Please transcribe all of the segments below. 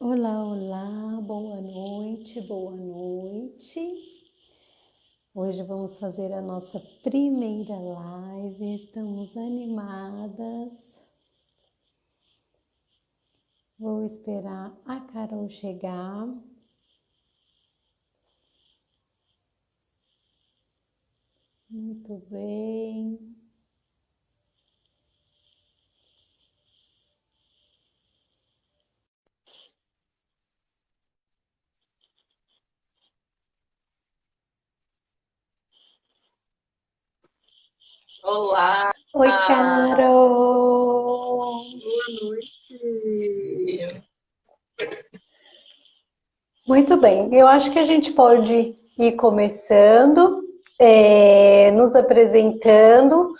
Olá, olá, boa noite, boa noite. Hoje vamos fazer a nossa primeira live, estamos animadas. Vou esperar a Carol chegar. Muito bem. Olá, Oi, Carol! boa noite. Muito bem, eu acho que a gente pode ir começando, nos apresentando,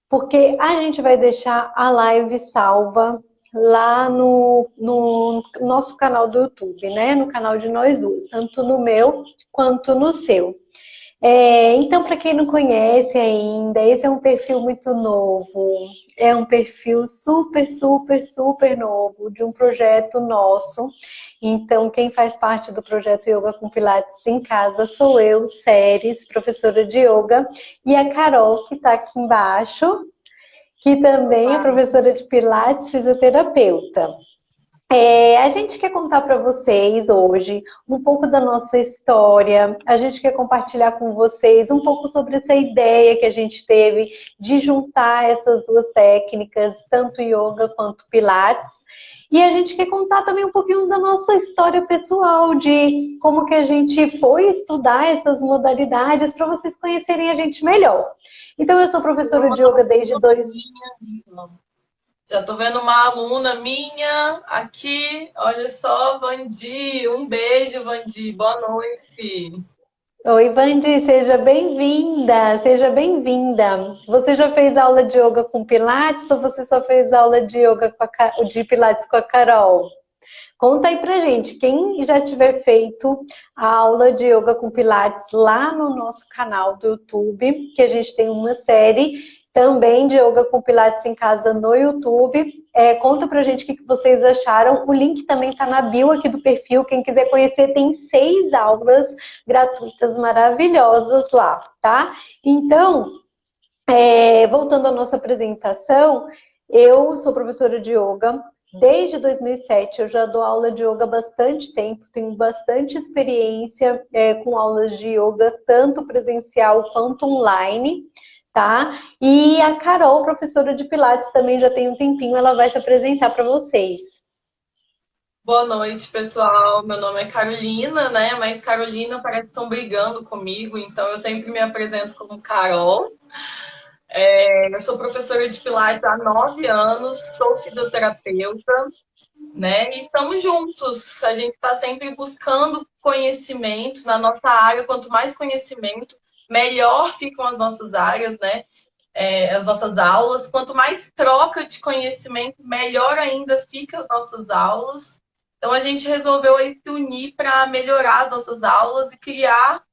porque a gente vai deixar a live salva lá no nosso canal do YouTube, né? No canal de nós duas, tanto no meu quanto no seu. Então, para quem não conhece ainda, esse é um perfil muito novo, é um perfil super, super, super novo de um projeto nosso. Então, quem faz parte do projeto Yoga com Pilates em Casa sou eu, Séries, professora de yoga, e a Carol, que está aqui embaixo, que também é Olá. professora de Pilates, fisioterapeuta. A gente quer contar para vocês hoje um pouco da nossa história, a gente quer compartilhar com vocês um pouco sobre essa ideia que a gente teve de juntar essas duas técnicas, tanto yoga quanto Pilates. E a gente quer contar também um pouquinho da nossa história pessoal, de como que a gente foi estudar essas modalidades para vocês conhecerem a gente melhor. Então, eu sou professora de yoga desde dois. Já tô vendo uma aluna minha aqui. Olha só, Vandi. Um beijo, Vandi. Boa noite. Oi, Vandi, seja bem-vinda, seja bem-vinda. Você já fez aula de yoga com Pilates ou você só fez aula de yoga de Pilates com a Carol? Conta aí pra gente, quem já tiver feito a aula de yoga com Pilates lá no nosso canal do YouTube, que a gente tem uma série também de yoga com Pilates em casa no YouTube. Conta pra gente o que vocês acharam. O link também tá na bio aqui do perfil. Quem quiser conhecer, tem 6 aulas gratuitas maravilhosas lá, tá? Então, voltando à nossa apresentação, eu sou professora de yoga. Desde 2007 eu já dou aula de yoga há bastante tempo, tenho bastante experiência com aulas de yoga, tanto presencial quanto online, tá? E a Carol, professora de Pilates, também já tem um tempinho, ela vai se apresentar para vocês. Boa noite, pessoal. Meu nome é Carolina, né? Mas Carolina parece que estão brigando comigo, então eu sempre me apresento como Carol. Eu sou professora de Pilates há 9 anos, sou fisioterapeuta, né? E estamos juntos. A gente está sempre buscando conhecimento na nossa área. Quanto mais conhecimento, melhor ficam as nossas áreas, né? As nossas aulas. Quanto mais troca de conhecimento, melhor ainda ficam as nossas aulas. Então a gente resolveu aí se unir para melhorar as nossas aulas e criar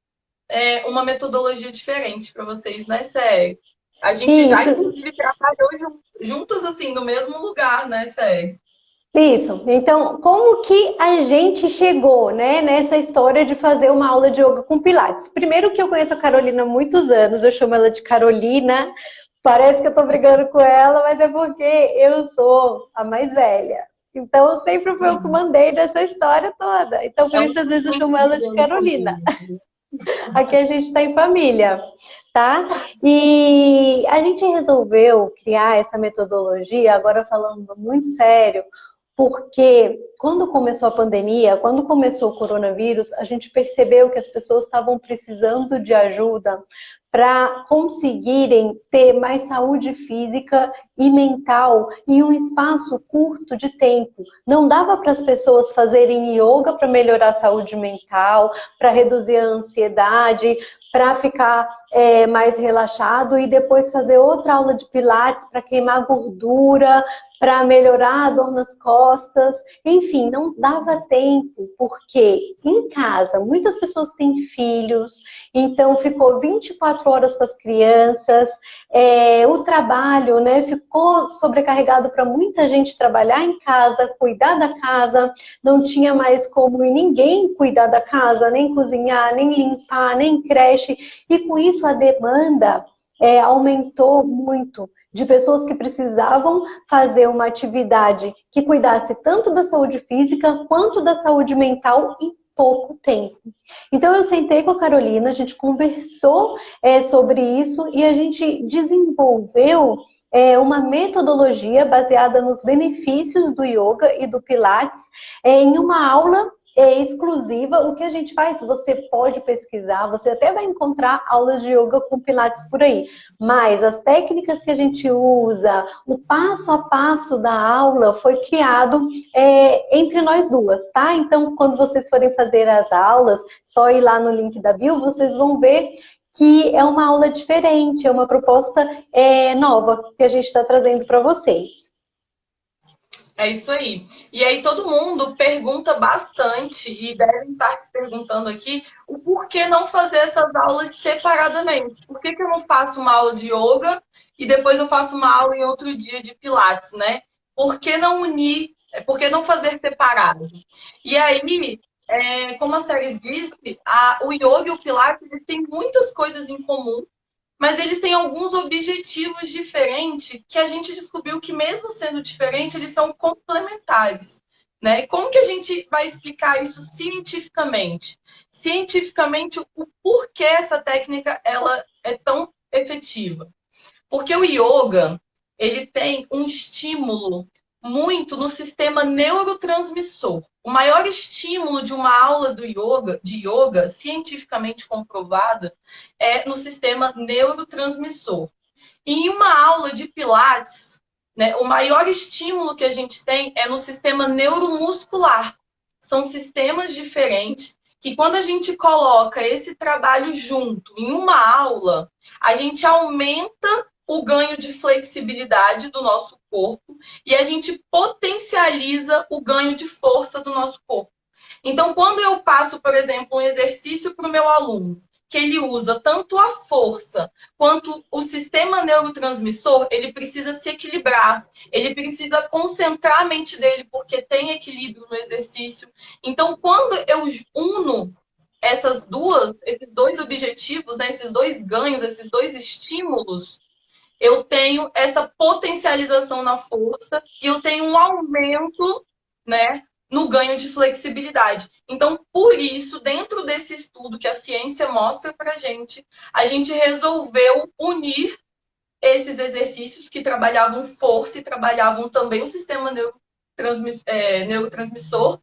uma metodologia diferente para vocês, né, Sé? A gente já, Isso, inclusive, trabalhou juntos, assim, no mesmo lugar, né, Sé? isso. Então, como que a gente chegou, né, nessa história de fazer uma aula de yoga com Pilates? Primeiro que eu conheço a Carolina há muitos anos, eu chamo ela de Carolina. Parece que eu tô brigando com ela, mas é porque eu sou a mais velha. Então, sempre fui eu que mandei nessa história toda. Então, por É um isso, às vezes, eu chamo costume ela de digamos Carolina. assim. Aqui a gente está em família, tá? E a gente resolveu criar essa metodologia, agora falando muito sério, porque quando começou a pandemia, quando começou o coronavírus, a gente percebeu que as pessoas estavam precisando de ajuda para conseguirem ter mais saúde física e mental em um espaço curto de tempo. Não dava para as pessoas fazerem yoga para melhorar a saúde mental, para reduzir a ansiedade, para ficar mais relaxado e depois fazer outra aula de pilates para queimar gordura, para melhorar a dor nas costas. Enfim, não dava tempo, porque em casa muitas pessoas têm filhos, então ficou 24 24 horas com as crianças, o trabalho, né, ficou sobrecarregado para muita gente trabalhar em casa, cuidar da casa, não tinha mais como ninguém cuidar da casa, nem cozinhar, nem limpar, nem creche, e com isso a demanda aumentou muito de pessoas que precisavam fazer uma atividade que cuidasse tanto da saúde física quanto da saúde mental em pouco tempo. Então eu sentei com a Carolina, a gente conversou sobre isso e a gente desenvolveu uma metodologia baseada nos benefícios do yoga e do Pilates em uma aula exclusiva. O que a gente faz? Você pode pesquisar, você até vai encontrar aulas de yoga com Pilates por aí, mas as técnicas que a gente usa, o passo a passo da aula foi criado entre nós duas, tá? Então, quando vocês forem fazer as aulas, só ir lá no link da bio, vocês vão ver que é uma aula diferente, é uma proposta nova que a gente está trazendo para vocês. É isso aí. E aí todo mundo pergunta bastante e devem estar perguntando aqui o porquê não fazer essas aulas separadamente. Por que eu não faço uma aula de yoga e depois eu faço uma aula em outro dia de Pilates, né? Por que não unir? Por que não fazer separado? E aí, como a Séries disse, o yoga e o Pilates eles têm muitas coisas em comum, mas eles têm alguns objetivos diferentes que a gente descobriu que, mesmo sendo diferentes, eles são complementares, né? Como que a gente vai explicar isso cientificamente? Cientificamente, o porquê essa técnica ela é tão efetiva. Porque o yoga, ele tem um estímulo muito no sistema neurotransmissor. O maior estímulo de uma aula de yoga, cientificamente comprovada, é no sistema neurotransmissor. E em uma aula de Pilates, né, o maior estímulo que a gente tem é no sistema neuromuscular. São sistemas diferentes que, quando a gente coloca esse trabalho junto em uma aula, a gente aumenta o ganho de flexibilidade do nosso corpo e a gente potencializa o ganho de força do nosso corpo. Então, quando eu passo, por exemplo, um exercício para o meu aluno, que ele usa tanto a força quanto o sistema neurotransmissor, ele precisa se equilibrar, ele precisa concentrar a mente dele, porque tem equilíbrio no exercício. Então, quando eu uno esses dois objetivos, né, esses dois ganhos, esses dois estímulos, eu tenho essa potencialização na força e eu tenho um aumento, né, no ganho de flexibilidade. Então, por isso, dentro desse estudo que a ciência mostra para a gente resolveu unir esses exercícios que trabalhavam força e trabalhavam também o sistema neurotransmissor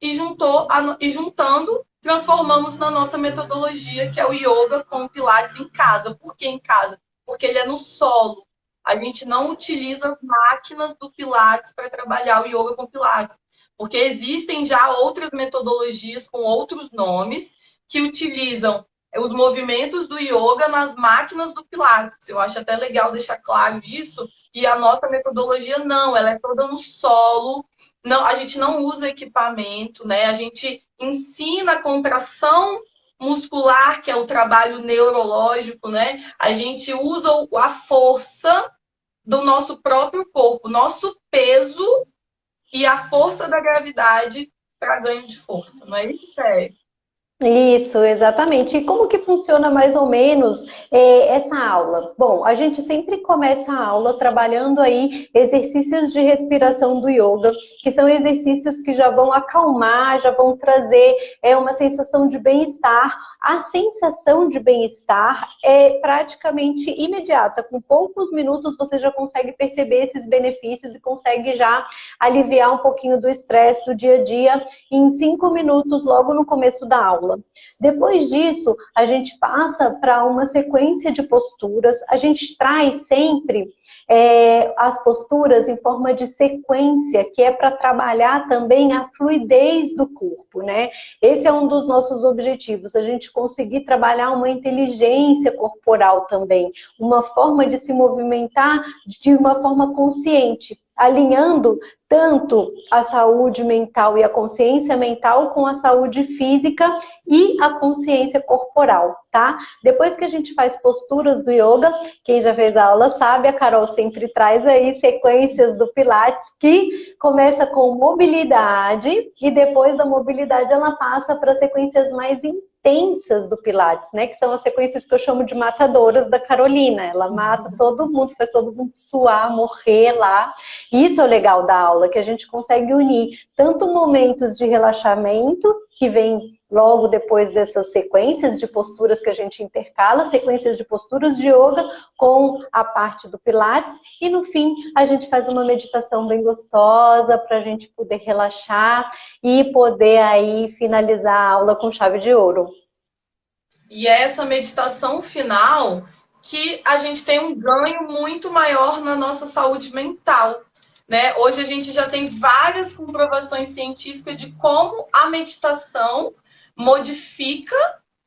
e juntando, transformamos na nossa metodologia, que é o yoga com Pilates em casa. Por que em casa? Porque ele é no solo. A gente não utiliza as máquinas do Pilates para trabalhar o yoga com Pilates. Porque existem já outras metodologias com outros nomes que utilizam os movimentos do yoga nas máquinas do Pilates. Eu acho até legal deixar claro isso. E a nossa metodologia não, ela é toda no solo. Não, a gente não usa equipamento, né? A gente ensina a contração muscular, que é o trabalho neurológico, né? A gente usa a força do nosso próprio corpo, nosso peso e a força da gravidade para ganho de força, não é isso, Té? Isso, exatamente. E como que funciona mais ou menos essa aula? Bom, a gente sempre começa a aula trabalhando aí exercícios de respiração do yoga, que são exercícios que já vão acalmar, já vão trazer uma sensação de bem-estar. A sensação de bem-estar é praticamente imediata. Com poucos minutos você já consegue perceber esses benefícios e consegue já aliviar um pouquinho do estresse do dia a dia em 5 minutos, logo no começo da aula. Depois disso, a gente passa para uma sequência de posturas. A gente traz sempre as posturas em forma de sequência, que é para trabalhar também a fluidez do corpo, né? Esse é um dos nossos objetivos, a gente conseguir trabalhar uma inteligência corporal também, uma forma de se movimentar de uma forma consciente. alinhando tanto a saúde mental e a consciência mental com a saúde física e a consciência corporal, tá? Depois que a gente faz posturas do yoga, quem já fez a aula sabe, a Carol sempre traz aí sequências do Pilates que começa com mobilidade e depois da mobilidade ela passa para sequências mais intensas do Pilates, né? Que são as sequências que eu chamo de matadoras da Carolina. Ela mata todo mundo, faz todo mundo suar, morrer lá. Isso é o legal da aula, que a gente consegue unir tanto momentos de relaxamento, que vem logo depois dessas sequências de posturas que a gente intercala, sequências de posturas de yoga com a parte do Pilates, e no fim a gente faz uma meditação bem gostosa para a gente poder relaxar e poder aí finalizar a aula com chave de ouro. E é essa meditação final que a gente tem um ganho muito maior na nossa saúde mental. Né? Hoje a gente já tem várias comprovações científicas de como a meditação modifica,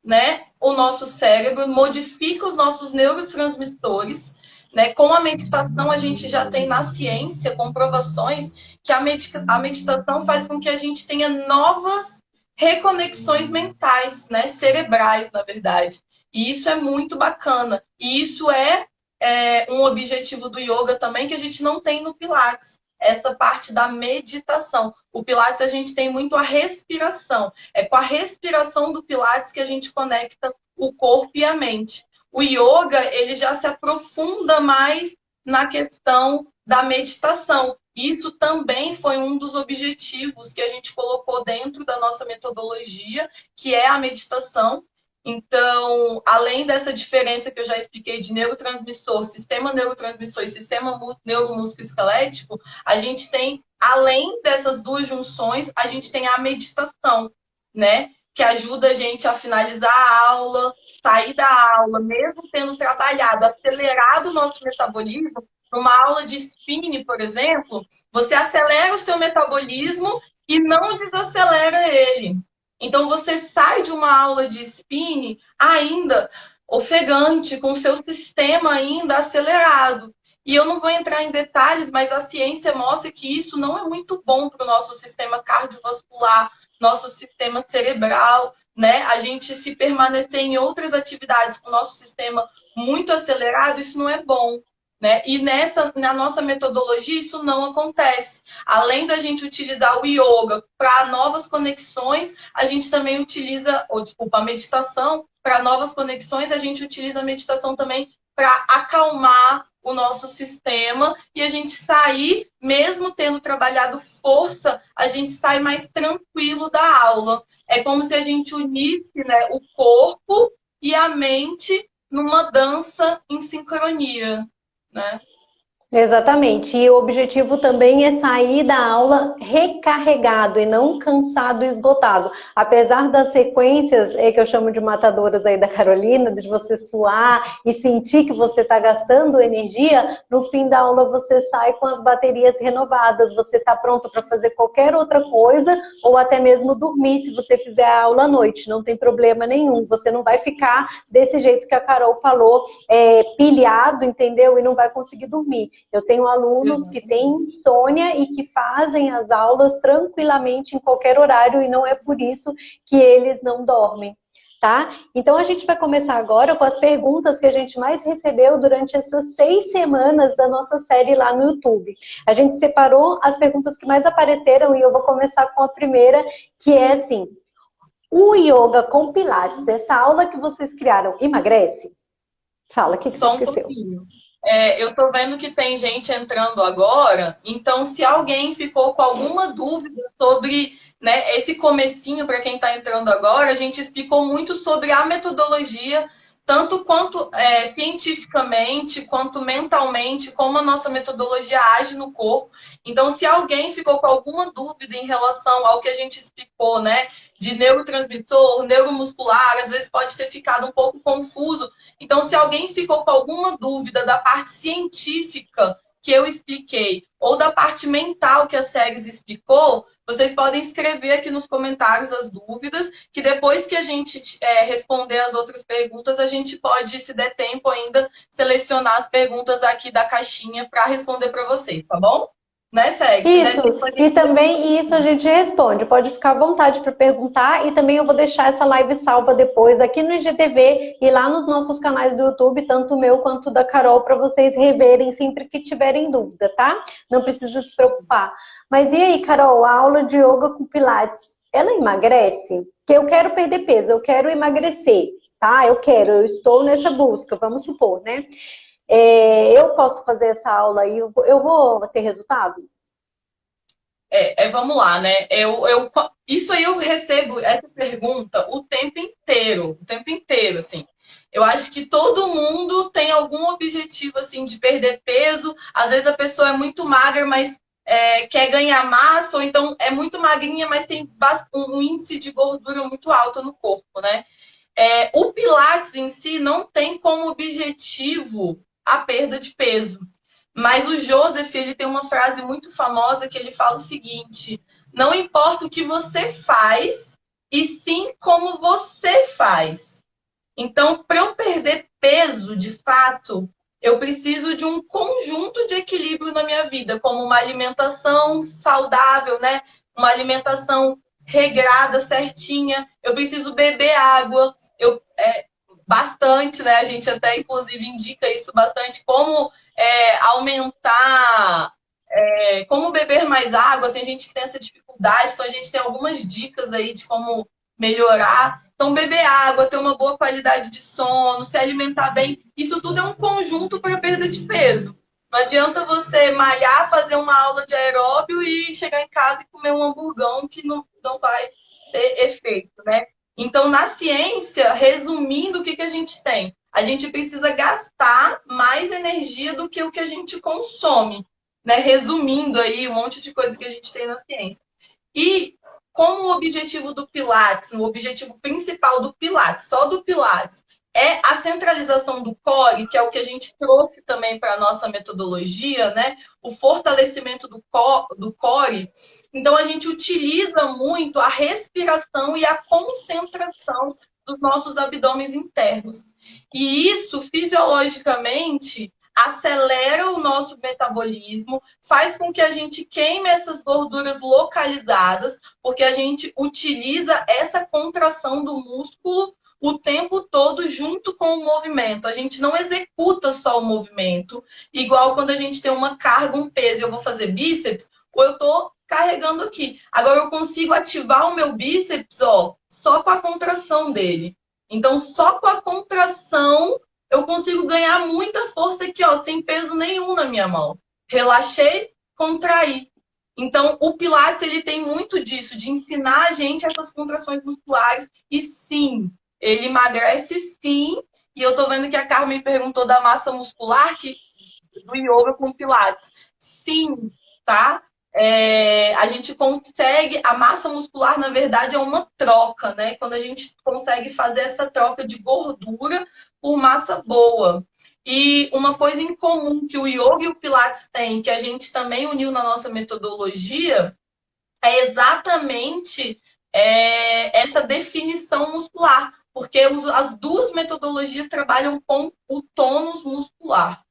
né, o nosso cérebro, modifica os nossos neurotransmissores. Né? Com a meditação, a gente já tem na ciência comprovações que a meditação faz com que a gente tenha novas reconexões mentais, né, cerebrais, na verdade. E isso é muito bacana. E isso é um objetivo do yoga também que a gente não tem no Pilates. Essa parte da meditação. O Pilates a gente tem muito a respiração. É com a respiração do Pilates que a gente conecta o corpo e a mente. O yoga, ele já se aprofunda mais na questão da meditação. Isso também foi um dos objetivos que a gente colocou dentro da nossa metodologia, que é a meditação. Então, além dessa diferença que eu já expliquei de neurotransmissor, sistema neurotransmissor e sistema neuromusculoesquelético, a gente tem, além dessas duas junções, a gente tem a meditação, né? Que ajuda a gente a finalizar a aula, sair da aula, mesmo tendo trabalhado, acelerado o nosso metabolismo. Numa aula de spinning, por exemplo, você acelera o seu metabolismo e não desacelera ele. Então, você sai de uma aula de spinning ainda ofegante, com o seu sistema ainda acelerado. E eu não vou entrar em detalhes, mas a ciência mostra que isso não é muito bom para o nosso sistema cardiovascular, nosso sistema cerebral, né? A gente se permanecer em outras atividades com o nosso sistema muito acelerado, isso não é bom. Né? E na nossa metodologia isso não acontece. Além da gente utilizar o yoga para novas conexões, a gente também utiliza, a meditação para novas conexões, a gente utiliza a meditação também para acalmar o nosso sistema e a gente sair, mesmo tendo trabalhado força, a gente sai mais tranquilo da aula. É como se a gente unisse, né, o corpo e a mente numa dança em sincronia. Né? Exatamente. E o objetivo também é sair da aula recarregado e não cansado e esgotado. Apesar das sequências que eu chamo de matadoras aí da Carolina, de você suar e sentir que você está gastando energia, no fim da aula você sai com as baterias renovadas, você está pronto para fazer qualquer outra coisa ou até mesmo dormir se você fizer a aula à noite, não tem problema nenhum. Você não vai ficar desse jeito que a Carol falou, pilhado, entendeu? E não vai conseguir dormir. Eu tenho alunos que têm insônia e que fazem as aulas tranquilamente em qualquer horário e não é por isso que eles não dormem, tá? Então a gente vai começar agora com as perguntas que a gente mais recebeu durante essas 6 semanas da nossa série lá no YouTube. A gente separou as perguntas que mais apareceram e eu vou começar com a primeira, que é assim: o yoga com Pilates, essa aula que vocês criaram, emagrece? Fala, o que você esqueceu? Pouquinho. Eu tô vendo que tem gente entrando agora, então se alguém ficou com alguma dúvida sobre, né, esse comecinho para quem está entrando agora, a gente explicou muito sobre a metodologia, tanto quanto cientificamente, quanto mentalmente, como a nossa metodologia age no corpo. Então, se alguém ficou com alguma dúvida em relação ao que a gente explicou, né, de neurotransmissor, neuromuscular, às vezes pode ter ficado um pouco confuso. Então, se alguém ficou com alguma dúvida da parte científica que eu expliquei, ou da parte mental que a Segs explicou, vocês podem escrever aqui nos comentários as dúvidas, que depois que a gente responder as outras perguntas, a gente pode, se der tempo ainda, selecionar as perguntas aqui da caixinha para responder para vocês, tá bom? né, Sexy? Né? Isso, e também isso a gente responde. Pode ficar à vontade para perguntar e também eu vou deixar essa live salva depois aqui no IGTV e lá nos nossos canais do YouTube, tanto o meu quanto o da Carol, para vocês reverem sempre que tiverem dúvida, tá? Não precisa se preocupar. Mas e aí, Carol, a aula de yoga com Pilates, ela emagrece? Porque eu quero perder peso, eu quero emagrecer, tá? Eu estou nessa busca, vamos supor, né? Eu posso fazer essa aula aí, eu vou ter resultado? Vamos lá, né? Isso aí eu recebo essa pergunta o tempo inteiro, assim. Eu acho que todo mundo tem algum objetivo, assim, de perder peso. Às vezes a pessoa é muito magra, mas quer ganhar massa, ou então é muito magrinha, mas tem um índice de gordura muito alto no corpo, né? O Pilates em si não tem como objetivo a perda de peso. Mas o Joseph, ele tem uma frase muito famosa que ele fala o seguinte: não importa o que você faz, e sim como você faz. Então, para eu perder peso, de fato, eu preciso de um conjunto de equilíbrio na minha vida, como uma alimentação saudável, né? Uma alimentação regrada, certinha. Eu preciso beber água, bastante, né? A gente até, inclusive, indica isso bastante, como aumentar, como beber mais água. Tem gente que tem essa dificuldade, então a gente tem algumas dicas aí de como melhorar. Então, beber água, ter uma boa qualidade de sono, se alimentar bem, isso tudo é um conjunto para perda de peso. Não adianta você malhar, fazer uma aula de aeróbio e chegar em casa e comer um hamburgão que não vai ter efeito, né? Então, na ciência, resumindo, o que a gente tem? A gente precisa gastar mais energia do que o que a gente consome, né? Resumindo aí um monte de coisa que a gente tem na ciência. E como o objetivo do Pilates, o objetivo principal do Pilates, só do Pilates, é a centralização do core, que é o que a gente trouxe também para a nossa metodologia, né? O fortalecimento do core. Então, a gente utiliza muito a respiração e a concentração dos nossos abdômenes internos. E isso, fisiologicamente, acelera o nosso metabolismo, faz com que a gente queime essas gorduras localizadas, porque a gente utiliza essa contração do músculo o tempo todo junto com o movimento. A gente não executa só o movimento, igual quando a gente tem uma carga, um peso, eu vou fazer bíceps, ou eu estou carregando aqui. Agora eu consigo ativar o meu bíceps, ó, só com a contração dele. Então, só com a contração eu consigo ganhar muita força aqui, ó, sem peso nenhum na minha mão. Relaxei, contraí. Então, o Pilates, ele tem muito disso, de ensinar a gente essas contrações musculares. E sim, ele emagrece sim. E eu tô vendo que a Carmen perguntou da massa muscular, do yoga com Pilates. Sim, tá? A gente consegue, a massa muscular, na verdade, é uma troca, né? Quando a gente consegue fazer essa troca de gordura por massa boa. E uma coisa em comum que o yoga e o Pilates têm, que a gente também uniu na nossa metodologia, é exatamente essa definição muscular, porque as duas metodologias trabalham com o tônus muscular.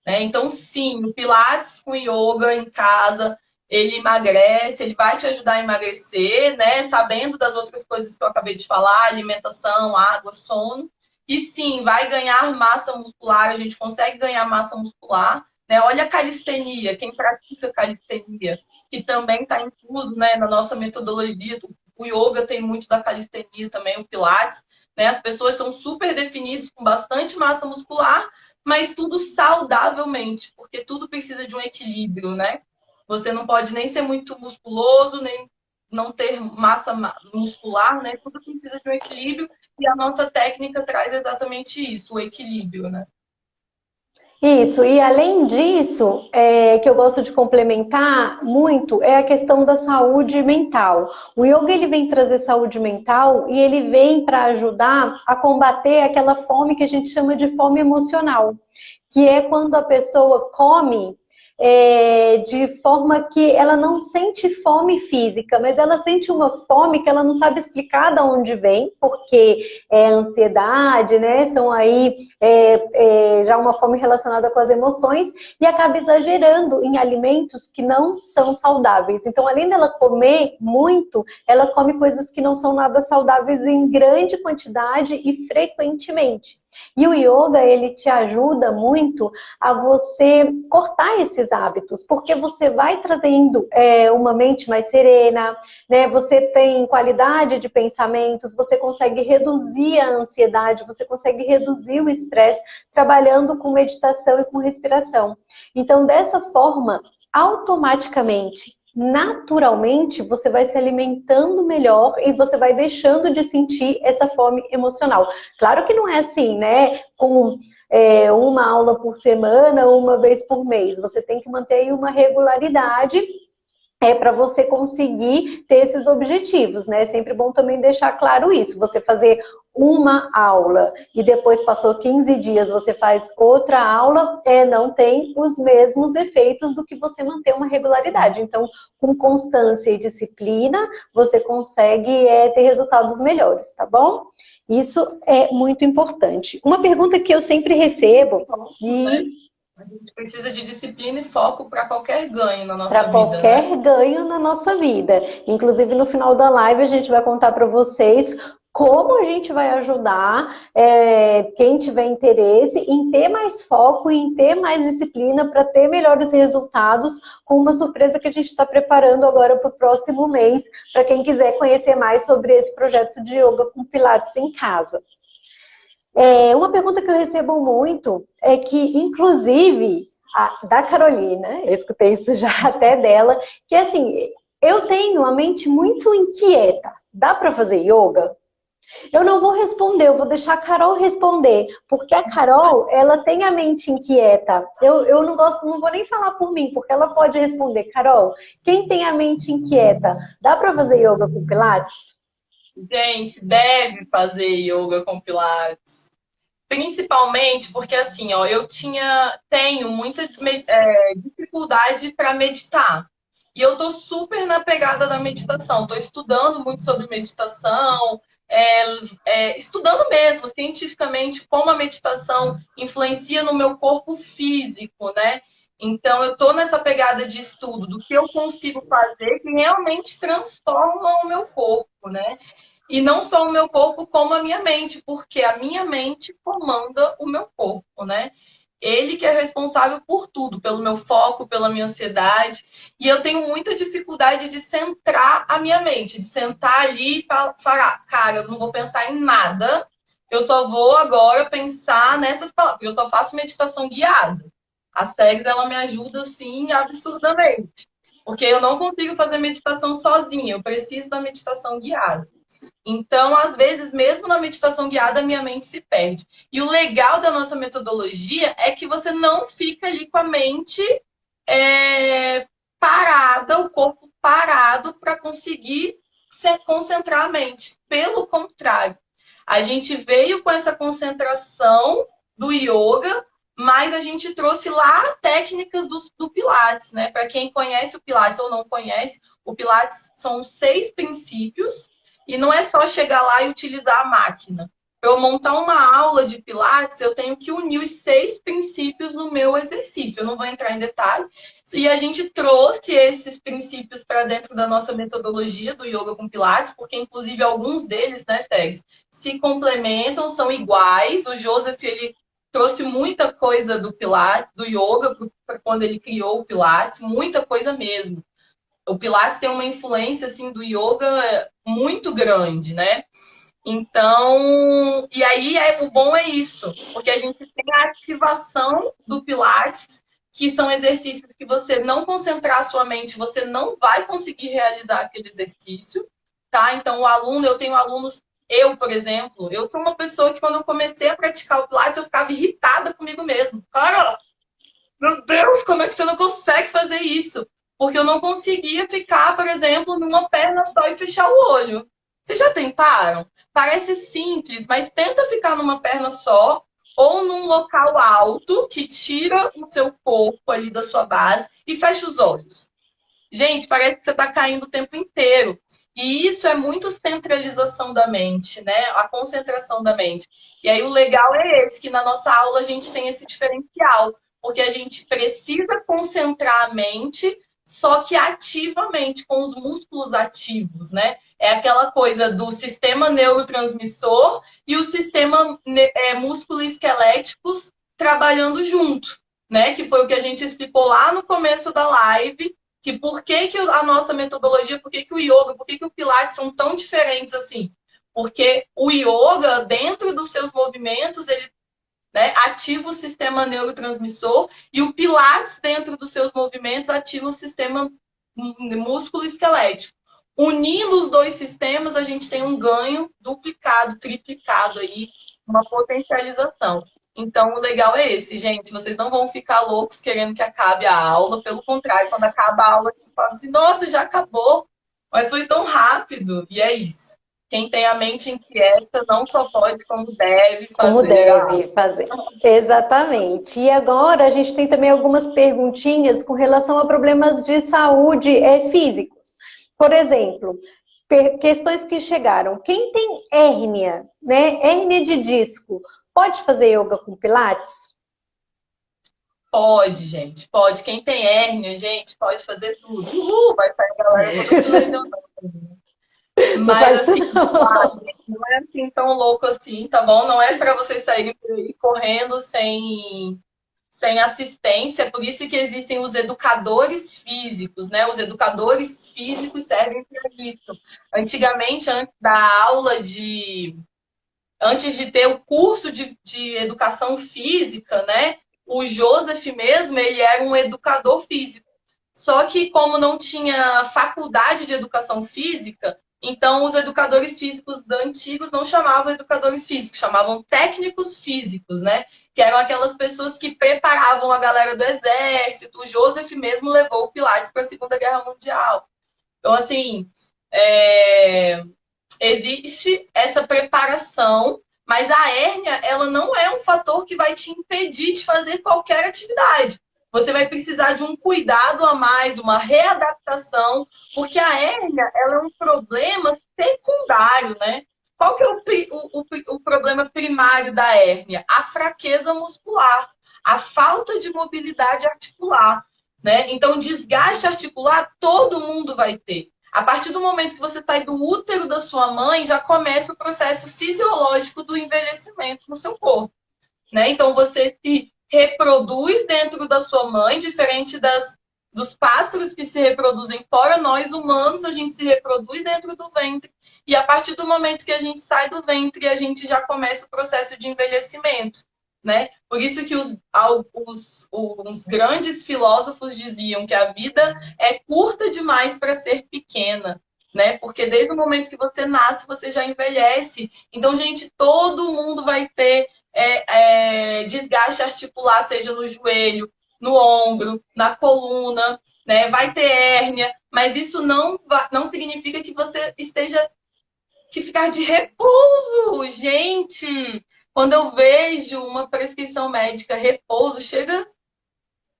Né? Então, sim, o Pilates com yoga em casa, ele emagrece, ele vai te ajudar a emagrecer, né? Sabendo das outras coisas que eu acabei de falar, alimentação, água, sono. E sim, vai ganhar massa muscular, a gente consegue ganhar massa muscular. Né? Olha a calistenia, quem pratica calistenia, que também está incluso, né, na nossa metodologia. O yoga tem muito da calistenia também, o Pilates. Né? As pessoas são super definidas com bastante massa muscular, mas tudo saudavelmente, porque tudo precisa de um equilíbrio, né? Você não pode nem ser muito musculoso, nem não ter massa muscular, né? Tudo precisa de um equilíbrio e a nossa técnica traz exatamente isso, o equilíbrio, né? Isso, e além disso, que eu gosto de complementar muito, é a questão da saúde mental. O yoga ele vem trazer saúde mental e ele vem para ajudar a combater aquela fome que a gente chama de fome emocional, que é quando a pessoa come de forma que ela não sente fome física, mas ela sente uma fome que ela não sabe explicar de onde vem, porque é ansiedade, né? São aí já uma fome relacionada com as emoções, e acaba exagerando em alimentos que não são saudáveis. Então, além dela comer muito, ela come coisas que não são nada saudáveis em grande quantidade e frequentemente. E o yoga, ele te ajuda muito a você cortar esses hábitos, porque você vai trazendo uma mente mais serena, né? Você tem qualidade de pensamentos, você consegue reduzir a ansiedade, você consegue reduzir o estresse trabalhando com meditação e com respiração. Então, dessa forma, automaticamente, naturalmente, você vai se alimentando melhor e você vai deixando de sentir essa fome emocional. Claro que não é assim, né? Com uma aula por semana, uma vez por mês. Você tem que manter aí uma regularidade para você conseguir ter esses objetivos, né? É sempre bom também deixar claro isso. Você fazer uma aula e depois passou 15 dias, você faz outra aula, não tem os mesmos efeitos do que você manter uma regularidade. Então, com constância e disciplina, você consegue ter resultados melhores, tá bom? Isso é muito importante. Uma pergunta que eu sempre recebo, A gente precisa de disciplina e foco para qualquer ganho na nossa para vida, né? qualquer ganho na nossa vida. Inclusive, no final da live, a gente vai contar para vocês como a gente vai ajudar quem tiver interesse em ter mais foco e em ter mais disciplina para ter melhores resultados, com uma surpresa que a gente está preparando agora para o próximo mês, para quem quiser conhecer mais sobre esse projeto de yoga com Pilates em casa. Uma pergunta que eu recebo muito é que, inclusive, da Carolina, eu escutei isso já até dela, que assim, eu tenho a mente muito inquieta. Dá para fazer yoga? Eu não vou responder, eu vou deixar a Carol responder, porque a Carol, ela tem a mente inquieta. Eu não gosto, não vou nem falar por mim, porque ela pode responder. Carol, quem tem a mente inquieta, dá para fazer yoga com Pilates? Gente, deve fazer yoga com Pilates. Principalmente porque, assim, ó, tenho muita dificuldade para meditar. E eu tô super na pegada da meditação. Tô estudando muito sobre meditação, estudando mesmo, cientificamente, como a meditação influencia no meu corpo físico, né? Então, eu tô nessa pegada de estudo do que eu consigo fazer que realmente transforma o meu corpo, né? E não só o meu corpo, como a minha mente, porque a minha mente comanda o meu corpo, né? Ele que é responsável por tudo, pelo meu foco, pela minha ansiedade. E eu tenho muita dificuldade de centrar a minha mente, de sentar ali e falar, cara, eu não vou pensar em nada, eu só vou agora pensar nessas palavras, porque eu só faço meditação guiada. As tags, ela me ajuda, assim, absurdamente. Porque eu não consigo fazer meditação sozinha, eu preciso da meditação guiada. Então, às vezes, mesmo na meditação guiada, a minha mente se perde. E o legal da nossa metodologia é que você não fica ali com a mente parada, o corpo parado, para conseguir se concentrar a mente. Pelo contrário, a gente veio com essa concentração do yoga, mas a gente trouxe lá técnicas do Pilates, né? Para quem conhece o Pilates ou não conhece, o Pilates são 6 princípios. E não é só chegar lá e utilizar a máquina. Para eu montar uma aula de Pilates, eu tenho que unir os 6 princípios no meu exercício. Eu não vou entrar em detalhe. E a gente trouxe esses princípios para dentro da nossa metodologia do Yoga com Pilates, porque inclusive alguns deles, né, Stéis, se complementam, são iguais. O Joseph, ele trouxe muita coisa do Pilates, do Yoga, para quando ele criou o Pilates, muita coisa mesmo. O Pilates tem uma influência assim do yoga muito grande, né? Então, e aí o bom é isso, porque a gente tem a ativação do Pilates, que são exercícios que você não concentrar a sua mente, você não vai conseguir realizar aquele exercício, tá? Então, eu tenho alunos, por exemplo, eu sou uma pessoa que quando eu comecei a praticar o Pilates, eu ficava irritada comigo mesmo. Cara, meu Deus, como é que você não consegue fazer isso? Porque eu não conseguia ficar, por exemplo, numa perna só e fechar o olho. Vocês já tentaram? Parece simples, mas tenta ficar numa perna só, ou num local alto que tira o seu corpo ali da sua base e fecha os olhos. Gente, parece que você está caindo o tempo inteiro. E isso é muito centralização da mente, né? A concentração da mente. E aí o legal é esse, que na nossa aula a gente tem esse diferencial, porque a gente precisa concentrar a mente, só que ativamente, com os músculos ativos, né? É aquela coisa do sistema neurotransmissor e o sistema músculo esqueléticos trabalhando junto, né? Que foi o que a gente explicou lá no começo da live, que por que a nossa metodologia, por que o yoga, por que o pilates são tão diferentes assim? Porque o yoga, dentro dos seus movimentos, ele, né, ativa o sistema neurotransmissor e o pilates, dentro dos seus movimentos, ativa o sistema músculo esquelético. Unindo os dois sistemas, a gente tem um ganho duplicado, triplicado aí, uma potencialização. Então, o legal é esse, gente. Vocês não vão ficar loucos querendo que acabe a aula. Pelo contrário, quando acaba a aula, eu falo assim, nossa, já acabou. Mas foi tão rápido. E é isso. Quem tem a mente inquieta não só pode, como deve fazer. Como deve fazer. Exatamente. E agora a gente tem também algumas perguntinhas com relação a problemas de saúde físicos. Por exemplo, questões que chegaram. Quem tem hérnia, né? Hérnia de disco, pode fazer yoga com pilates? Pode, gente. Pode. Quem tem hérnia, gente, pode fazer tudo. Vai sair a galera toda se lesionando. Mas assim, não é assim tão louco assim, tá bom? Não é para vocês saírem por aí correndo sem assistência, por isso que existem os educadores físicos, né? Os educadores físicos servem para isso. Antigamente, antes de ter o curso de educação física, né? O Joseph mesmo, ele era um educador físico. Só que como não tinha faculdade de educação física, então os educadores físicos antigos não chamavam educadores físicos, chamavam técnicos físicos, né? Que eram aquelas pessoas que preparavam a galera do exército. O Joseph mesmo levou o Pilates para a Segunda Guerra Mundial. Então, assim, existe essa preparação, mas a hérnia, ela não é um fator que vai te impedir de fazer qualquer atividade. Você vai precisar de um cuidado a mais, uma readaptação, porque a hérnia, ela é um problema secundário, né? Qual que é o problema primário da hérnia? A fraqueza muscular, a falta de mobilidade articular, né? Então, desgaste articular todo mundo vai ter. A partir do momento que você sai do útero da sua mãe, já começa o processo fisiológico do envelhecimento no seu corpo, né? Então, você se reproduz dentro da sua mãe, diferente dos pássaros que se reproduzem fora, nós humanos, a gente se reproduz dentro do ventre. E a partir do momento que a gente sai do ventre, a gente já começa o processo de envelhecimento, né? Por isso que os grandes filósofos diziam que a vida é curta demais para ser pequena, né? Porque desde o momento que você nasce, você já envelhece. Então, gente, todo mundo vai ter desgaste articular, seja no joelho, no ombro, na coluna, né? Vai ter hérnia, mas isso não significa que você esteja que ficar de repouso, gente. Quando eu vejo uma prescrição médica repouso, chega,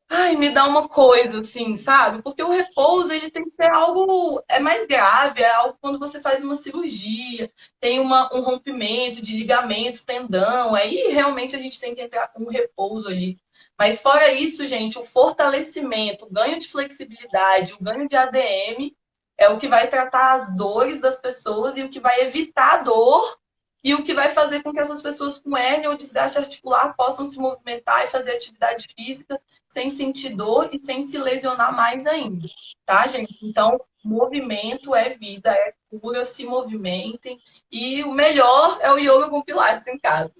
ai, me dá uma coisa assim, sabe? Porque o repouso, ele tem que ser algo mais grave, é algo quando você faz uma cirurgia, tem um rompimento de ligamento, tendão, aí realmente a gente tem que entrar com um repouso ali. Mas fora isso, gente, o fortalecimento, o ganho de flexibilidade, o ganho de ADM é o que vai tratar as dores das pessoas e o que vai evitar a dor e o que vai fazer com que essas pessoas com hérnia ou desgaste articular possam se movimentar e fazer atividade física sem sentir dor e sem se lesionar mais ainda, tá, gente? Então, movimento é vida, é cura, se movimentem. E o melhor é o yoga com pilates em casa.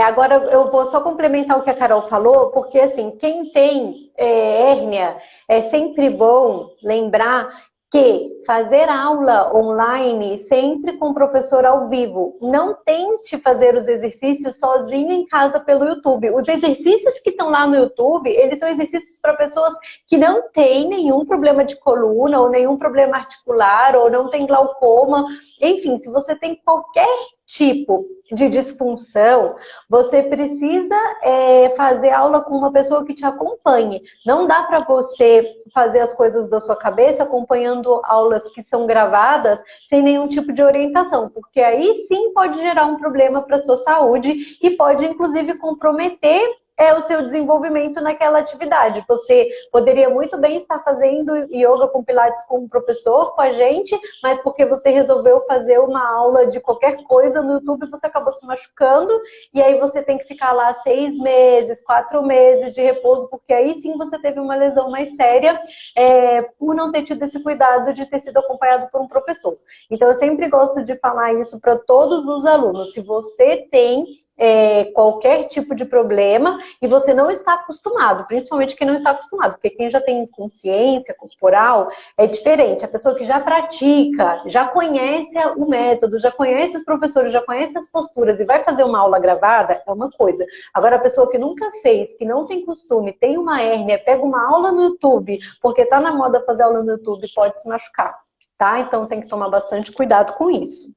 Agora eu vou só complementar o que a Carol falou, porque assim, quem tem hérnia, é sempre bom lembrar que fazer aula online sempre com o professor ao vivo. Não tente fazer os exercícios sozinho em casa pelo YouTube. Os exercícios que estão lá no YouTube, eles são exercícios para pessoas que não têm nenhum problema de coluna, ou nenhum problema articular, ou não tem glaucoma. Enfim, se você tem qualquer tipo de disfunção, você precisa fazer aula com uma pessoa que te acompanhe. Não dá para você fazer as coisas da sua cabeça acompanhando aulas que são gravadas sem nenhum tipo de orientação, porque aí sim pode gerar um problema para a sua saúde e pode inclusive comprometer o seu desenvolvimento naquela atividade. Você poderia muito bem estar fazendo yoga com pilates com um professor, com a gente, mas porque você resolveu fazer uma aula de qualquer coisa no YouTube, você acabou se machucando, e aí você tem que ficar lá 6 meses, 4 meses de repouso, porque aí sim você teve uma lesão mais séria, por não ter tido esse cuidado de ter sido acompanhado por um professor. Então eu sempre gosto de falar isso para todos os alunos. Se você tem qualquer tipo de problema e você não está acostumado, principalmente quem não está acostumado, porque quem já tem consciência corporal é diferente. A pessoa que já pratica, já conhece o método, já conhece os professores, já conhece as posturas e vai fazer uma aula gravada, é uma coisa. Agora, a pessoa que nunca fez, que não tem costume, tem uma hérnia, pega uma aula no YouTube, porque está na moda fazer aula no YouTube, pode se machucar, tá? Então tem que tomar bastante cuidado com isso.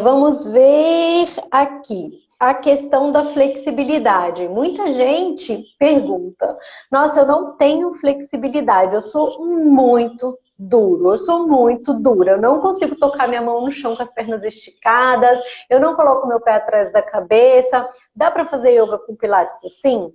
Vamos ver aqui a questão da flexibilidade. Muita gente pergunta: nossa, eu não tenho flexibilidade, eu sou muito duro, eu sou muito dura, eu não consigo tocar minha mão no chão com as pernas esticadas, eu não coloco meu pé atrás da cabeça. Dá para fazer yoga com pilates assim?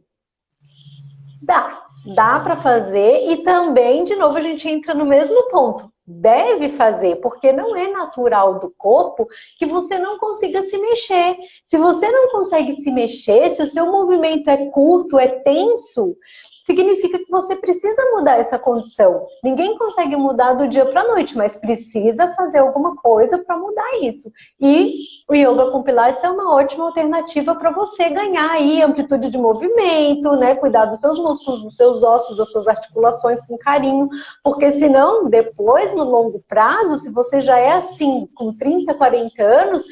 Dá para fazer, e também, de novo, a gente entra no mesmo ponto. Deve fazer, porque não é natural do corpo que você não consiga se mexer. Se você não consegue se mexer, se o seu movimento é curto, é tenso, significa que você precisa mudar essa condição. Ninguém consegue mudar do dia para a noite, mas precisa fazer alguma coisa para mudar isso. E o yoga com pilates é uma ótima alternativa para você ganhar aí amplitude de movimento, né? Cuidar dos seus músculos, dos seus ossos, das suas articulações com carinho, porque senão, depois, no longo prazo, se você já é assim, com 30, 40 anos,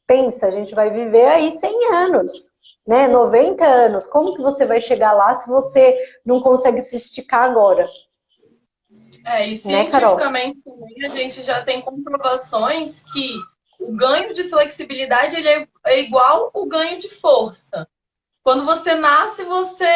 pensa, a gente vai viver aí 100 anos. Né, 90 anos, como que você vai chegar lá se você não consegue se esticar agora? E cientificamente também a gente já tem comprovações que o ganho de flexibilidade ele é igual o ganho de força. Quando você nasce, você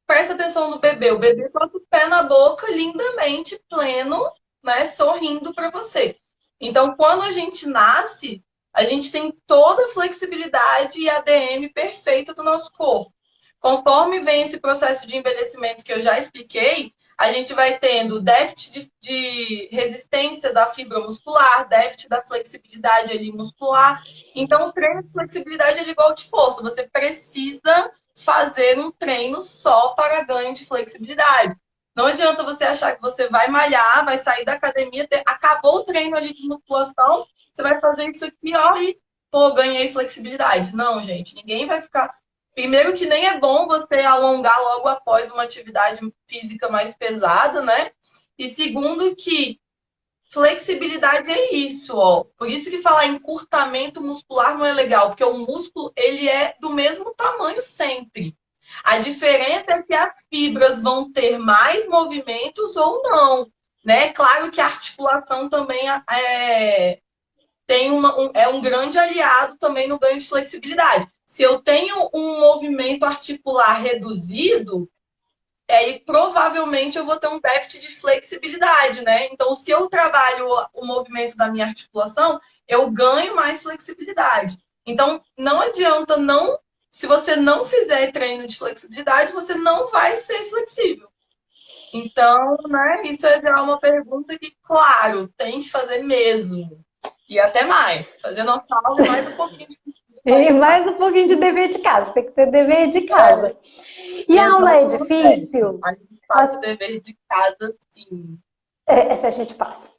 presta atenção no bebê. O bebê bota o pé na boca lindamente, pleno, né, sorrindo para você. Então, quando a gente nasce, a gente tem toda a flexibilidade e ADM perfeita do nosso corpo. Conforme vem esse processo de envelhecimento que eu já expliquei, a gente vai tendo déficit de resistência da fibra muscular, déficit da flexibilidade ali muscular. Então, o treino de flexibilidade é igual de força. Você precisa fazer um treino só para ganho de flexibilidade. Não adianta você achar que você vai malhar, vai sair da academia, acabou o treino ali de musculação, você vai fazer isso aqui, ó, e, pô, ganhei flexibilidade. Não, gente, ninguém vai ficar... Primeiro que nem é bom você alongar logo após uma atividade física mais pesada, né? E segundo que flexibilidade é isso, ó. Por isso que falar em encurtamento muscular não é legal, porque o músculo, ele é do mesmo tamanho sempre. A diferença é que as fibras vão ter mais movimentos ou não, né? Claro que a articulação também é um grande aliado também no ganho de flexibilidade. Se eu tenho um movimento articular reduzido, aí provavelmente eu vou ter um déficit de flexibilidade, né? Então, se eu trabalho o movimento da minha articulação, eu ganho mais flexibilidade. Então, não adianta se você não fizer treino de flexibilidade, você não vai ser flexível. Então, né, isso é já uma pergunta que, claro, tem que fazer mesmo. E até mais. Fazer nossa aula e mais um pouquinho de E mais um pouquinho de dever de casa. Tem que ter dever de casa. E a aula é difícil? A gente faz o dever de casa, sim. A gente passa.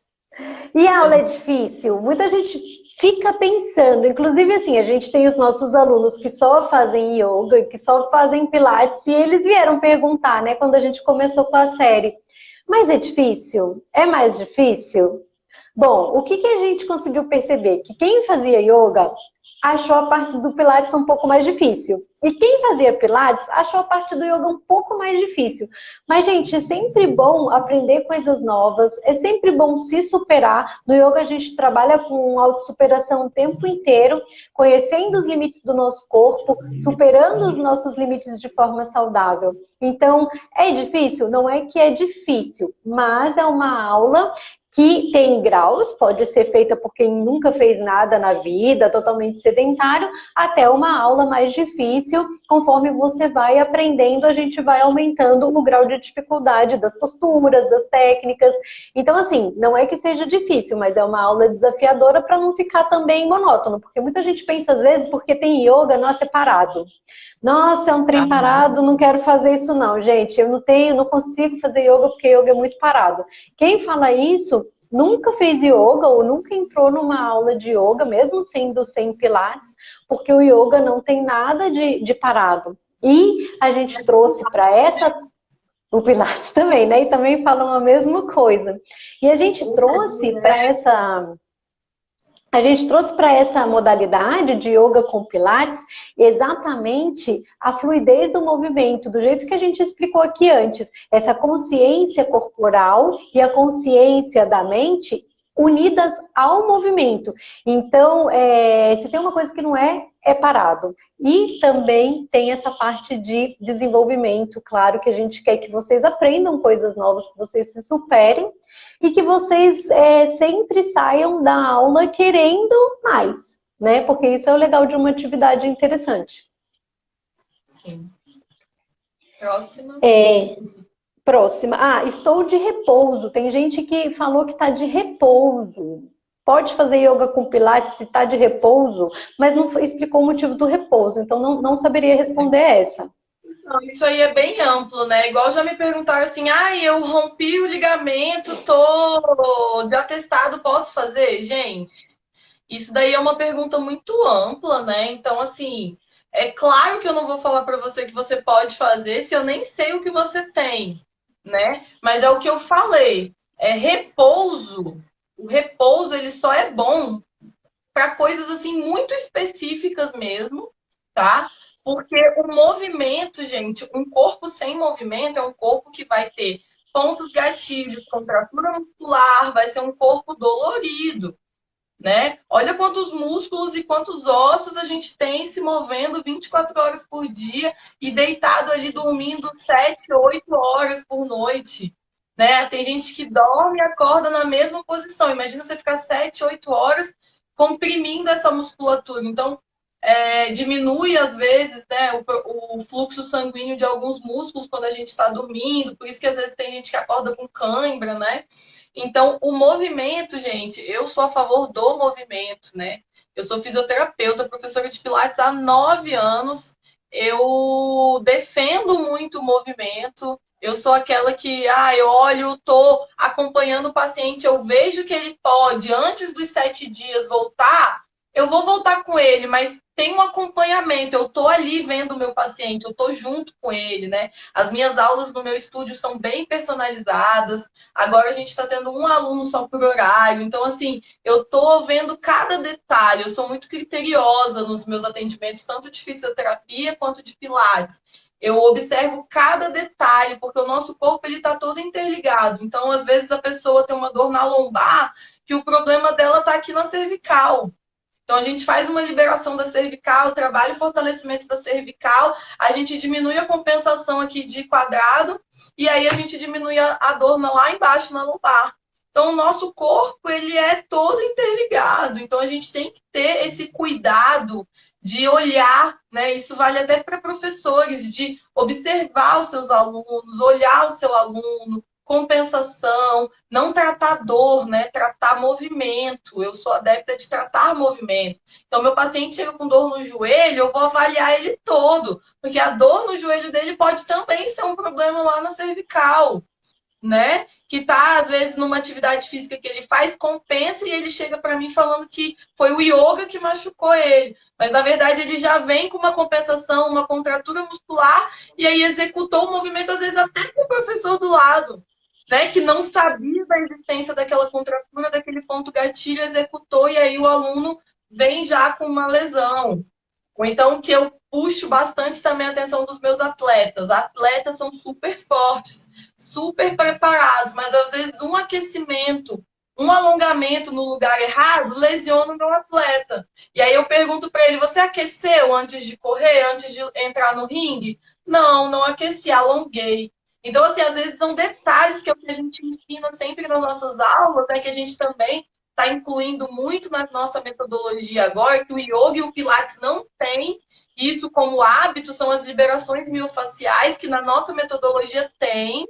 E a aula é difícil? Muita gente fica pensando. Inclusive, assim, a gente tem os nossos alunos que só fazem yoga e que só fazem pilates. E eles vieram perguntar, né? Quando a gente começou com a série. Mas é difícil? É mais difícil? Bom, o que a gente conseguiu perceber? Que quem fazia yoga achou a parte do Pilates um pouco mais difícil. E quem fazia Pilates achou a parte do yoga um pouco mais difícil. Mas, gente, é sempre bom aprender coisas novas, é sempre bom se superar. No yoga a gente trabalha com autossuperação o tempo inteiro, conhecendo os limites do nosso corpo, superando os nossos limites de forma saudável. Então, é difícil? Não é que é difícil, mas é uma aula que tem graus, pode ser feita por quem nunca fez nada na vida, totalmente sedentário, até uma aula mais difícil. Conforme você vai aprendendo, a gente vai aumentando o grau de dificuldade das posturas, das técnicas. Então, assim, não é que seja difícil, mas é uma aula desafiadora para não ficar também monótono, porque muita gente pensa, às vezes, porque tem yoga, nossa, é parado. Nossa, é um trem parado, não quero fazer isso não, gente. Eu não consigo fazer yoga porque yoga é muito parado. Quem fala isso nunca fez yoga ou nunca entrou numa aula de yoga, mesmo sendo sem pilates, porque o yoga não tem nada de parado. E a gente trouxe para essa... O Pilates também, né? E também falam a mesma coisa. E a gente trouxe para essa... A gente trouxe para essa modalidade de yoga com Pilates exatamente a fluidez do movimento, do jeito que a gente explicou aqui antes. Essa consciência corporal e a consciência da mente unidas ao movimento. Então, se tem uma coisa que não é parado. E também tem essa parte de desenvolvimento, claro que a gente quer que vocês aprendam coisas novas, que vocês se superem e que vocês sempre saiam da aula querendo mais, né? Porque isso é o legal de uma atividade interessante. Sim. Próxima. Próxima. Ah, estou de repouso. Tem gente que falou que está de repouso. Pode fazer yoga com pilates se está de repouso, mas não explicou o motivo do repouso, então não saberia responder essa. Não, isso aí é bem amplo, né? Igual já me perguntaram assim, eu rompi o ligamento, tô de atestado, posso fazer? Gente, isso daí é uma pergunta muito ampla, né? Então, assim, é claro que eu não vou falar para você que você pode fazer se eu nem sei o que você tem, né? Mas é o que eu falei, repouso. O repouso, ele só é bom para coisas assim muito específicas mesmo, tá? Porque o movimento, gente, um corpo sem movimento é um corpo que vai ter pontos gatilhos, contratura muscular, vai ser um corpo dolorido, né? Olha quantos músculos e quantos ossos a gente tem se movendo 24 horas por dia e deitado ali dormindo 7, 8 horas por noite, né? Tem gente que dorme e acorda na mesma posição. Imagina você ficar 7, 8 horas comprimindo essa musculatura. Então, diminui, às vezes, né, o fluxo sanguíneo de alguns músculos quando a gente está dormindo. Por isso que, às vezes, tem gente que acorda com cãibra, né? Então, o movimento, gente, eu sou a favor do movimento, né? Eu sou fisioterapeuta, professora de Pilates há 9 anos. Eu defendo muito o movimento. Eu sou aquela que, eu olho, tô acompanhando o paciente, eu vejo que ele pode, antes dos 7 dias, voltar, eu vou voltar com ele, mas tem um acompanhamento, eu tô ali vendo o meu paciente, eu tô junto com ele, né? As minhas aulas no meu estúdio são bem personalizadas, agora a gente está tendo um aluno só por horário, então, assim, eu tô vendo cada detalhe, eu sou muito criteriosa nos meus atendimentos, tanto de fisioterapia quanto de pilates. Eu observo cada detalhe, porque o nosso corpo ele está todo interligado. Então, às vezes, a pessoa tem uma dor na lombar, que o problema dela está aqui na cervical. Então, a gente faz uma liberação da cervical, trabalha o fortalecimento da cervical, a gente diminui a compensação aqui de quadrado, e aí a gente diminui a dor lá embaixo, na lombar. Então, o nosso corpo, ele é todo interligado. Então, a gente tem que ter esse cuidado de olhar, né? Isso vale até para professores, de observar os seus alunos, olhar o seu aluno, compensação, não tratar dor, né? Tratar movimento. Eu sou adepta de tratar movimento. Então, meu paciente chega com dor no joelho, eu vou avaliar ele todo, porque a dor no joelho dele pode também ser um problema lá na cervical, né? Que tá, às vezes, numa atividade física que ele faz, compensa e ele chega para mim falando que foi o yoga que machucou ele. Mas, na verdade, ele já vem com uma compensação, uma contratura muscular e aí executou o movimento, às vezes, até com o professor do lado, né? Que não sabia da existência daquela contratura, daquele ponto gatilho, executou e aí o aluno vem já com uma lesão. Ou então que eu puxo bastante também a atenção dos meus atletas. Atletas são super fortes, super preparados, mas às vezes um aquecimento, um alongamento no lugar errado lesiona o meu atleta. E aí eu pergunto para ele: você aqueceu antes de correr, antes de entrar no ringue? Não, não aqueci, alonguei. Então, assim, às vezes são detalhes que a gente ensina sempre nas nossas aulas, né, que a gente também está incluindo muito na nossa metodologia agora, que o yoga e o pilates não têm isso como hábito, são as liberações miofasciais, que na nossa metodologia tem,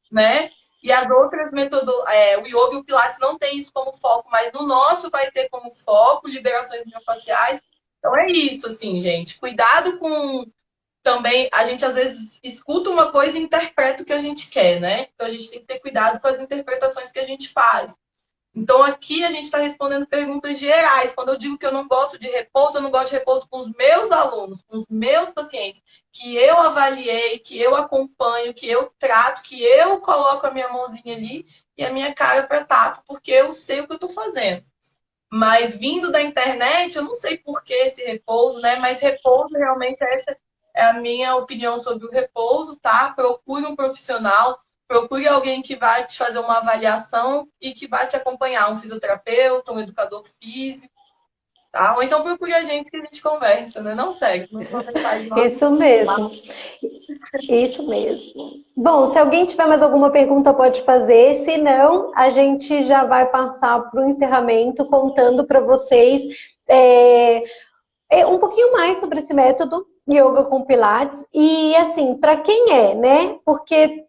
né? E as outras metodologias, o yoga e o pilates não tem isso como foco, mas no nosso vai ter como foco liberações miofasciais. Então é isso, assim, gente. Cuidado com também, a gente às vezes escuta uma coisa e interpreta o que a gente quer, né? Então a gente tem que ter cuidado com as interpretações que a gente faz. Então, aqui a gente está respondendo perguntas gerais. Quando eu digo que eu não gosto de repouso, eu não gosto de repouso com os meus alunos, com os meus pacientes, que eu avaliei, que eu acompanho, que eu trato, que eu coloco a minha mãozinha ali e a minha cara para taco, porque eu sei o que eu estou fazendo. Mas vindo da internet, eu não sei por que esse repouso, né? Mas repouso realmente essa é a minha opinião sobre o repouso, tá? Procure um profissional, procure alguém que vai te fazer uma avaliação e que vai te acompanhar, um fisioterapeuta, um educador físico, tá? Ou então procure a gente que a gente conversa, né? Não segue, não sua mensagem não. Isso mesmo. Isso mesmo. Bom, se alguém tiver mais alguma pergunta, pode fazer. Se não, a gente já vai passar para o encerramento, contando para vocês um pouquinho mais sobre esse método yoga com Pilates. E assim, para quem é, né? Porque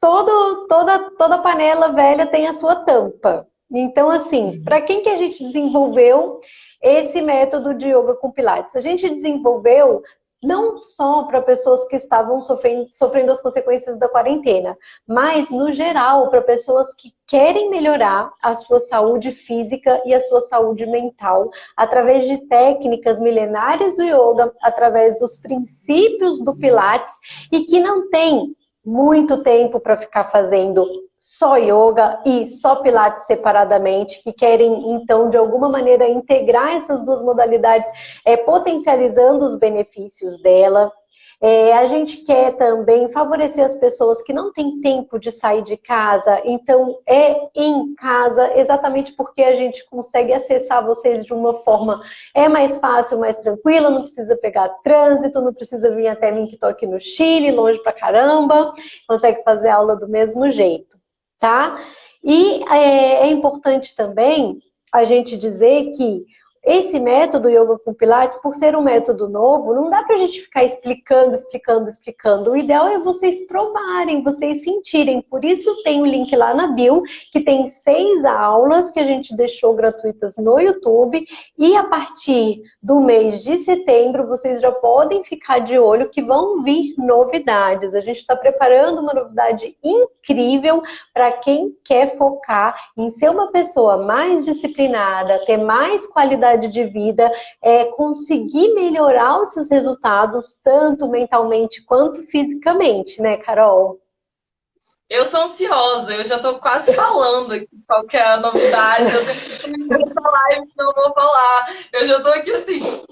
toda panela velha tem a sua tampa. Então, assim, para quem que a gente desenvolveu esse método de yoga com Pilates? A gente desenvolveu não só para pessoas que estavam sofrendo as consequências da quarentena, mas, no geral, para pessoas que querem melhorar a sua saúde física e a sua saúde mental através de técnicas milenares do yoga, através dos princípios do Pilates e que não tem muito tempo para ficar fazendo só yoga e só pilates separadamente, que querem, então, de alguma maneira, integrar essas duas modalidades, potencializando os benefícios dela. A gente quer também favorecer as pessoas que não têm tempo de sair de casa, então em casa, exatamente porque a gente consegue acessar vocês de uma forma mais fácil, mais tranquila, não precisa pegar trânsito, não precisa vir até mim que estou aqui no Chile, longe pra caramba, consegue fazer aula do mesmo jeito, tá? E é importante também a gente dizer que esse método Yoga com Pilates, por ser um método novo, não dá pra gente ficar explicando. O ideal é vocês provarem, vocês sentirem. Por isso tem o link lá na bio, que tem 6 aulas que a gente deixou gratuitas no YouTube. E a partir do mês de setembro, vocês já podem ficar de olho que vão vir novidades. A gente está preparando uma novidade incrível para quem quer focar em ser uma pessoa mais disciplinada, ter mais qualidade de vida, conseguir melhorar os seus resultados, tanto mentalmente quanto fisicamente, né, Carol? Eu sou ansiosa, eu já estou quase falando aqui qual que é a novidade. Eu tenho que falar e não vou falar. Eu já estou aqui assim.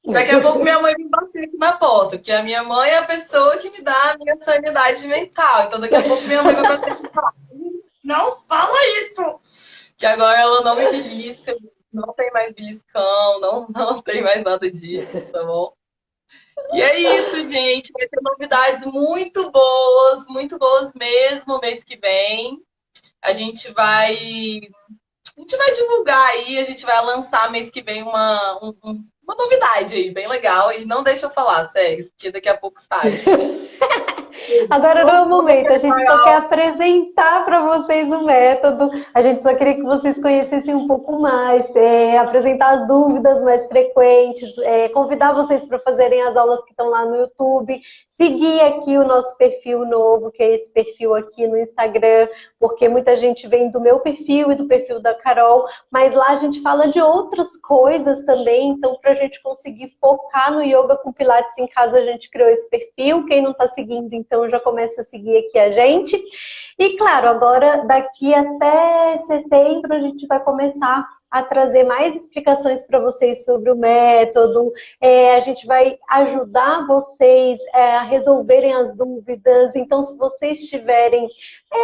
Daqui a pouco minha mãe me bater aqui na porta, porque a minha mãe é a pessoa que me dá a minha sanidade mental. Então daqui a pouco minha mãe vai bater aqui e falar: não fala isso! Que agora ela não me belisca, não tem mais beliscão, não tem mais nada disso, tá bom? E é isso, gente. Vai ter novidades muito boas mesmo mês que vem. A gente vai, a gente vai divulgar aí, a gente vai lançar mês que vem uma novidade aí, bem legal. E não deixa eu falar, sério, porque daqui a pouco sai. Agora não é o momento, a gente só quer apresentar para vocês o método, a gente só queria que vocês conhecessem um pouco mais, apresentar as dúvidas mais frequentes, convidar vocês para fazerem as aulas que estão lá no YouTube, seguir aqui o nosso perfil novo, que é esse perfil aqui no Instagram, porque muita gente vem do meu perfil e do perfil da Carol, mas lá a gente fala de outras coisas também, então para a gente conseguir focar no yoga com Pilates em casa, a gente criou esse perfil. Quem não está seguindo, então já começa a seguir aqui a gente. E claro, agora daqui até setembro a gente vai começar a trazer mais explicações para vocês sobre o método. A gente vai ajudar vocês a resolverem as dúvidas. Então, se vocês tiverem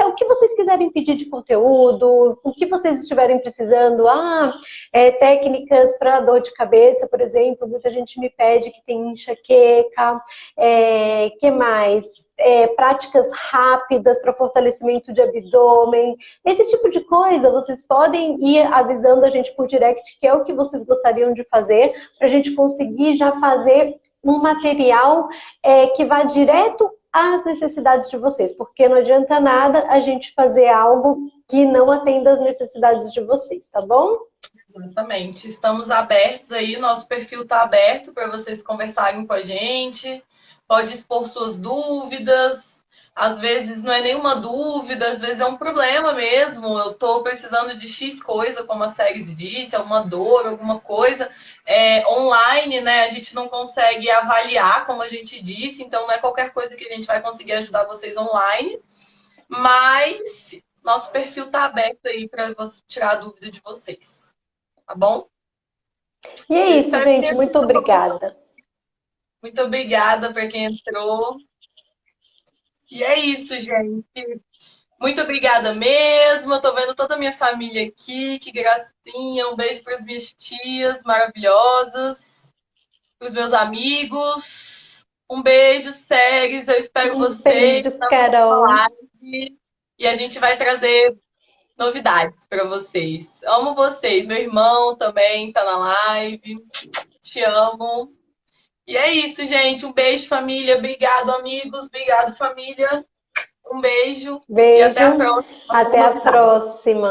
o que vocês quiserem pedir de conteúdo, o que vocês estiverem precisando, técnicas para dor de cabeça, por exemplo, muita gente me pede que tem enxaqueca, que mais? Práticas rápidas para fortalecimento de abdômen, esse tipo de coisa, vocês podem ir avisando a gente por direct que é o que vocês gostariam de fazer, para a gente conseguir já fazer um material que vá direto às necessidades de vocês, porque não adianta nada a gente fazer algo que não atenda às necessidades de vocês, tá bom? Exatamente. Estamos abertos aí, nosso perfil está aberto para vocês conversarem com a gente. Pode expor suas dúvidas. Às vezes não é nenhuma dúvida, às vezes é um problema mesmo. Eu estou precisando de X coisa, como a Séries disse, alguma dor, alguma coisa. Online, né? A gente não consegue avaliar, como a gente disse, então não é qualquer coisa que a gente vai conseguir ajudar vocês online. Mas nosso perfil está aberto aí para tirar a dúvida de vocês. Tá bom? E é isso, gente. Muito obrigada. Muito obrigada para quem entrou. E é isso, gente. Muito obrigada mesmo. Eu tô vendo toda a minha família aqui. Que gracinha. Um beijo para as minhas tias maravilhosas. Para os meus amigos. Um beijo, Séries. Eu espero vocês. Beijo, Carol. Live. E a gente vai trazer novidades para vocês. Amo vocês. Meu irmão também tá na live. Te amo. E é isso, gente. Um beijo, família. Obrigado, amigos. Obrigado, família. Um beijo. Beijo. E até a próxima. Até a próxima.